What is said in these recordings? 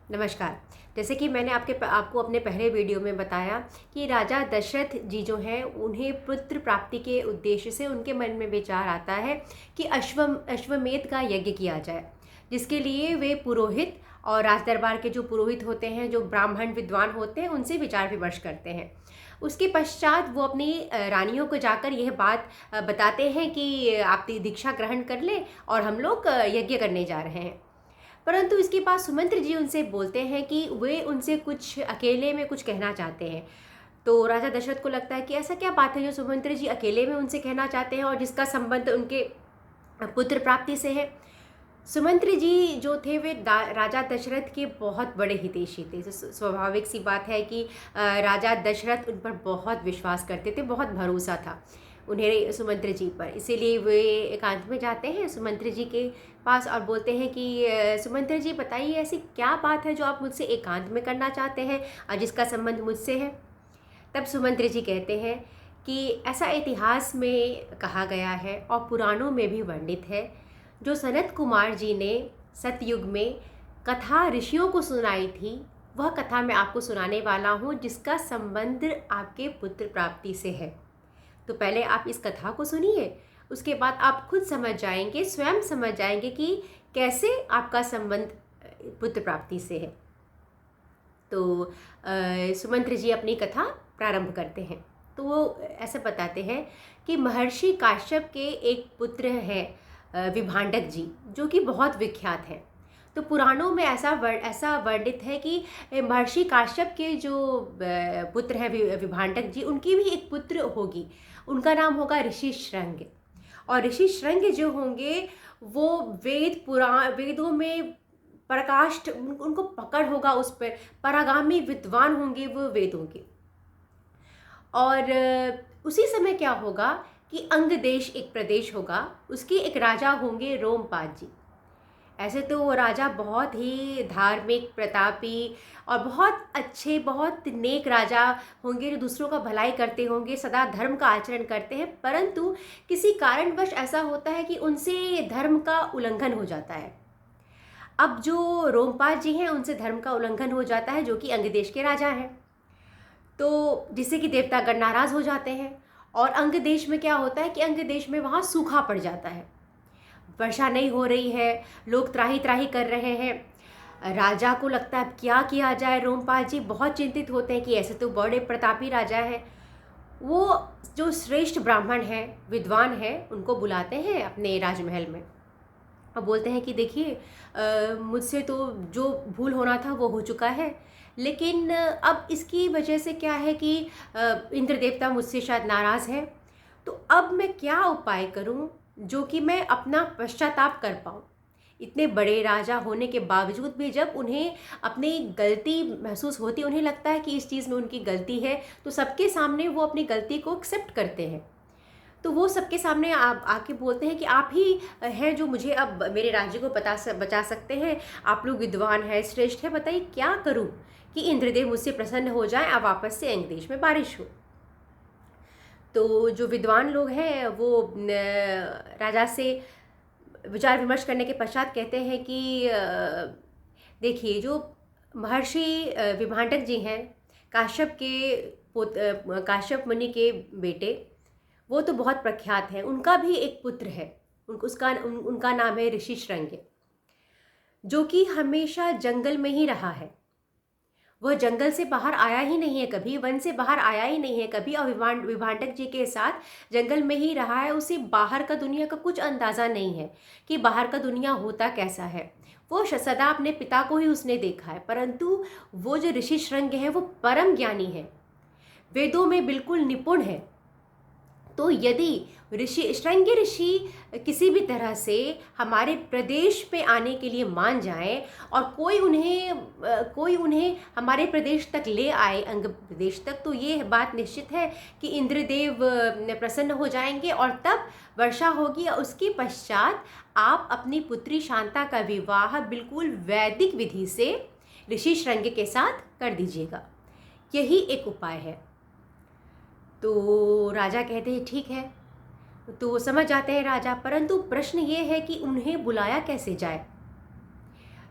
नमस्कार। जैसे कि मैंने आपको अपने पहले वीडियो में बताया कि राजा दशरथ जी जो हैं उन्हें पुत्र प्राप्ति के उद्देश्य से उनके मन में विचार आता है कि अश्वमेध का यज्ञ किया जाए, जिसके लिए वे पुरोहित और राज दरबार के जो पुरोहित होते हैं, जो ब्राह्मण विद्वान होते हैं, उनसे विचार विमर्श करते हैं। उसके पश्चात वो अपनी रानियों को जाकर यह बात बताते हैं कि आप दीक्षा ग्रहण कर लें और हम लोग यज्ञ करने जा रहे हैं। परंतु इसके बाद सुमंत्र जी उनसे बोलते हैं कि वे उनसे कुछ अकेले में कुछ कहना चाहते हैं। तो राजा दशरथ को लगता है कि ऐसा क्या बात है जो सुमंत्र जी अकेले में उनसे कहना चाहते हैं और जिसका संबंध उनके पुत्र प्राप्ति से है। सुमंत्र जी जो थे वे राजा दशरथ के बहुत बड़े हितैषी थे। तो स्वाभाविक सी बात है कि राजा दशरथ उन पर बहुत विश्वास करते थे, बहुत भरोसा था उन्हें सुमंत्र जी पर। इसीलिए वे एकांत में जाते हैं सुमंत्र जी के पास और बोलते हैं कि सुमंत्र जी बताइए, ऐसी क्या बात है जो आप मुझसे एकांत में करना चाहते हैं और जिसका संबंध मुझसे है। तब सुमंत्र जी कहते हैं कि ऐसा इतिहास में कहा गया है और पुराणों में भी वर्णित है, जो सनत कुमार जी ने सतयुग में कथा ऋषियों को सुनाई थी, वह कथा मैं आपको सुनाने वाला हूँ, जिसका संबंध आपके पुत्र प्राप्ति से है। तो पहले आप इस कथा को सुनिए, उसके बाद आप खुद समझ जाएंगे, स्वयं समझ जाएंगे कि कैसे आपका संबंध पुत्र प्राप्ति से है। तो सुमंत्र जी अपनी कथा प्रारंभ करते हैं। तो वो ऐसे बताते हैं कि महर्षि काश्यप के एक पुत्र हैं विभांडक जी, जो कि बहुत विख्यात हैं। तो पुराणों में ऐसा वर्णित है कि महर्षि काश्यप के जो पुत्र हैं विभांडक जी, उनकी भी एक पुत्र होगी, उनका नाम होगा ऋषि श्रृंग। और ऋषि श्रृंग जो होंगे वो वेदों में प्रकाष्ठ, उनको पकड़ होगा उस पर, परागामी विद्वान होंगे वो वेदों के। और उसी समय क्या होगा कि अंग देश एक प्रदेश होगा, उसके एक राजा होंगे रोमपाद जी। ऐसे तो वो राजा बहुत ही धार्मिक, प्रतापी और बहुत अच्छे, बहुत नेक राजा होंगे, जो दूसरों का भलाई करते होंगे, सदा धर्म का आचरण करते हैं। परंतु किसी कारणवश ऐसा होता है कि उनसे धर्म का उल्लंघन हो जाता है। अब जो रोमपाद जी हैं उनसे धर्म का उल्लंघन हो जाता है, जो कि अंग देश के राजा हैं। तो जिससे कि देवतागण नाराज हो जाते हैं। और अंग देश में क्या होता है कि अंग देश में वहाँ सूखा पड़ जाता है, वर्षा नहीं हो रही है, लोग त्राही त्राही कर रहे हैं। राजा को लगता है अब क्या किया जाए। रोमपाल जी बहुत चिंतित होते हैं कि ऐसे तो बड़े प्रतापी राजा हैं। वो जो श्रेष्ठ ब्राह्मण हैं, विद्वान हैं, उनको बुलाते हैं अपने राजमहल में और बोलते हैं कि देखिए, मुझसे तो जो भूल होना था वो हो चुका है, लेकिन अब इसकी वजह से क्या है कि इंद्र देवता मुझसे शायद नाराज़ है। तो अब मैं क्या उपाय करूं जो कि मैं अपना पश्चाताप कर पाऊँ। इतने बड़े राजा होने के बावजूद भी जब उन्हें अपनी गलती महसूस होती, उन्हें लगता है कि इस चीज़ में उनकी गलती है, तो सबके सामने वो अपनी गलती को एक्सेप्ट करते हैं। तो वो सबके सामने आप आके बोलते हैं कि आप ही हैं जो मुझे अब मेरे राज्य को बचा सकते हैं। आप लोग विद्वान हैं, श्रेष्ठ हैं, बताइए क्या करूं कि इंद्रदेव मुझसे प्रसन्न हो जाएं, अब वापस से अंग देश में बारिश हो। तो जो विद्वान लोग हैं वो राजा से विचार विमर्श करने के पश्चात कहते हैं कि देखिए, जो महर्षि विभांडक जी हैं, काश्यप के काश्यप मुनि के बेटे, वो तो बहुत प्रख्यात हैं। उनका भी एक पुत्र है, उनका नाम है ऋषि श्रृंग, जो कि हमेशा जंगल में ही रहा है। वह जंगल से बाहर आया ही नहीं है कभी, वन से बाहर आया ही नहीं है कभी, और विभांडक जी के साथ जंगल में ही रहा है। उसे बाहर का दुनिया का कुछ अंदाज़ा नहीं है कि बाहर का दुनिया होता कैसा है। वो सदा अपने पिता को ही उसने देखा है। परंतु वो जो ऋषि श्रृंग है वो परम ज्ञानी है, वेदों में बिल्कुल निपुण है। तो यदि श्रृंग ऋषि किसी भी तरह से हमारे प्रदेश पे आने के लिए मान जाएं और कोई उन्हें हमारे प्रदेश तक ले आए, अंग प्रदेश तक, तो ये बात निश्चित है कि इंद्रदेव प्रसन्न हो जाएंगे और तब वर्षा होगी। और उसके पश्चात आप अपनी पुत्री शांता का विवाह बिल्कुल वैदिक विधि से ऋषि श्रृंग के साथ कर दीजिएगा। यही एक उपाय है। तो राजा कहते हैं ठीक है। तो वो समझ जाते हैं राजा, परंतु प्रश्न ये है कि उन्हें बुलाया कैसे जाए।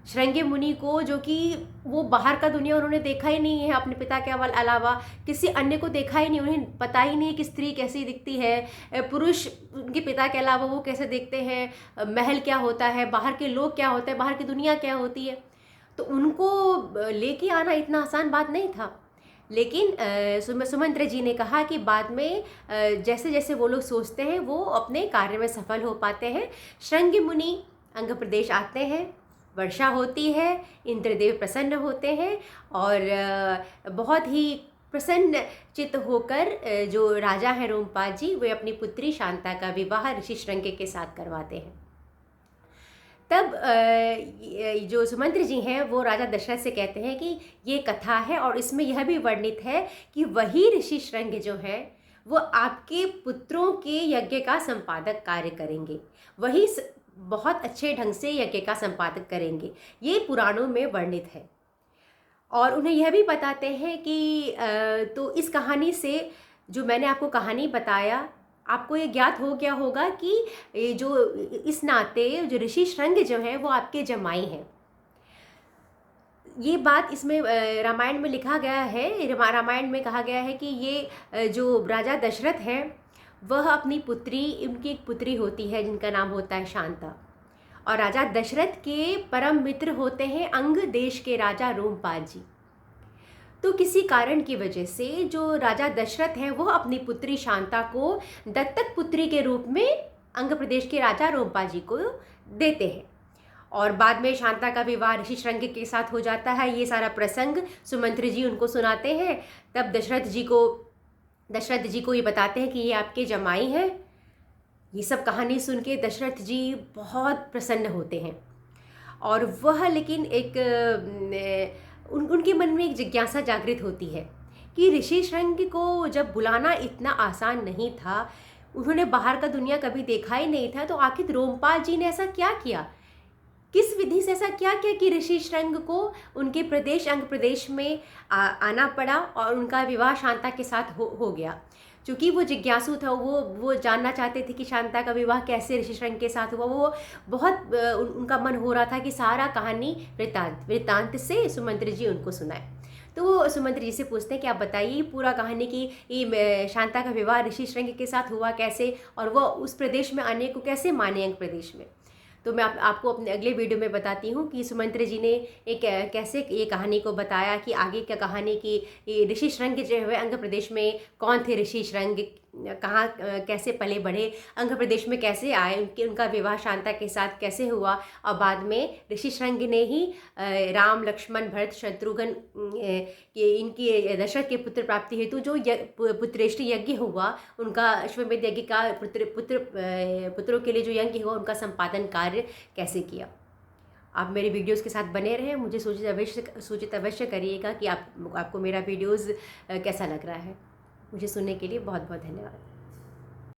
श्रृंगी मुनि को, जो कि वो बाहर का दुनिया उन्होंने देखा ही नहीं है, अपने पिता के अलावा किसी अन्य को देखा ही नहीं, उन्हें पता ही नहीं कि स्त्री कैसी दिखती है, पुरुष उनके पिता के अलावा वो कैसे देखते हैं, महल क्या होता है, बाहर के लोग क्या होते हैं, बाहर की दुनिया क्या होती है। तो उनको लेके आना इतना आसान बात नहीं था। लेकिन सुमंत्र जी ने कहा कि बाद में जैसे जैसे वो लोग सोचते हैं वो अपने कार्य में सफल हो पाते हैं। श्रृंगी मुनि अंग प्रदेश आते हैं, वर्षा होती है, इंद्रदेव प्रसन्न होते हैं और बहुत ही प्रसन्न चित्त होकर जो राजा हैं रोमपाल जी, वे अपनी पुत्री शांता का विवाह ऋषि श्रृंगी के साथ करवाते हैं। तब जो सुमंत्र जी हैं वो राजा दशरथ से कहते हैं कि ये कथा है और इसमें यह भी वर्णित है कि वही ऋषि श्रृंगी जो है वो आपके पुत्रों के यज्ञ का संपादक कार्य करेंगे, वही बहुत अच्छे ढंग से यज्ञ का संपादक करेंगे, ये पुराणों में वर्णित है। और उन्हें यह भी बताते हैं कि तो इस कहानी से, जो मैंने आपको कहानी बताया, आपको ये ज्ञात हो गया होगा कि जो इस नाते जो ऋषि श्रृंगी जो हैं वो आपके जमाई हैं। ये बात इसमें रामायण में लिखा गया है, रामायण में कहा गया है कि ये जो राजा दशरथ हैं वह अपनी पुत्री, उनकी एक पुत्री होती है जिनका नाम होता है शांता, और राजा दशरथ के परम मित्र होते हैं अंग देश के राजा रोमपाल जी। तो किसी कारण की वजह से जो राजा दशरथ हैं वो अपनी पुत्री शांता को दत्तक पुत्री के रूप में अंग प्रदेश के राजा रोमपाल जी को देते हैं, और बाद में शांता का विवाह ऋषि श्रृंगी के साथ हो जाता है। ये सारा प्रसंग सुमंत्र जी उनको सुनाते हैं। तब दशरथ जी को ये बताते हैं कि ये आपके जमाई हैं। ये सब कहानी सुन के दशरथ जी बहुत प्रसन्न होते हैं, और वह लेकिन एक उनके मन में एक जिज्ञासा जागृत होती है कि ऋषि श्रृंगी को जब बुलाना इतना आसान नहीं था, उन्होंने बाहर का दुनिया कभी देखा ही नहीं था, तो आखिर रोमपाल जी ने ऐसा क्या किया, किस विधि से ऐसा क्या किया कि ऋषि श्रृंगी को उनके प्रदेश अंग प्रदेश में आना पड़ा और उनका विवाह शांता के साथ हो गया। चूँकि वो जिज्ञासु था, वो जानना चाहते थे कि शांता का विवाह कैसे ऋषि श्रृंगी के साथ हुआ। वो बहुत उनका मन हो रहा था कि सारा कहानी वृत्तांत से सुमंत्र जी उनको सुनाए। तो वो सुमंत्र जी से पूछते हैं कि आप बताइए पूरा कहानी की ये शांता का विवाह ऋषि श्रृंगी के साथ हुआ कैसे, और वह उस प्रदेश में आने को कैसे माने अंग प्रदेश में। तो मैं आपको अपने अगले वीडियो में बताती हूँ कि सुमंत्र जी ने एक कैसे ये कहानी को बताया कि आगे क्या कहानी की ऋषि श्रृंगी जो है अंग प्रदेश में कौन थे ऋषि श्रृंगी, कहाँ कैसे पले बढ़े, अंग प्रदेश में कैसे आए, उनका विवाह शांता के साथ कैसे हुआ, और बाद में ऋषि श्रृंगी ने ही राम लक्ष्मण भरत शत्रुघ्न इनकी दशरथ के पुत्र प्राप्ति हेतु जो पुत्रेष्टि यज्ञ हुआ, उनका अश्वमेध यज्ञ का पुत्रों के लिए जो यज्ञ हुआ उनका संपादन कार्य कैसे किया। आप मेरे वीडियोस के साथ बने रहें, मुझे सूचित अवश्य करिएगा कि आपको मेरा वीडियोस कैसा लग रहा है। मुझे सुनने के लिए बहुत बहुत धन्यवाद।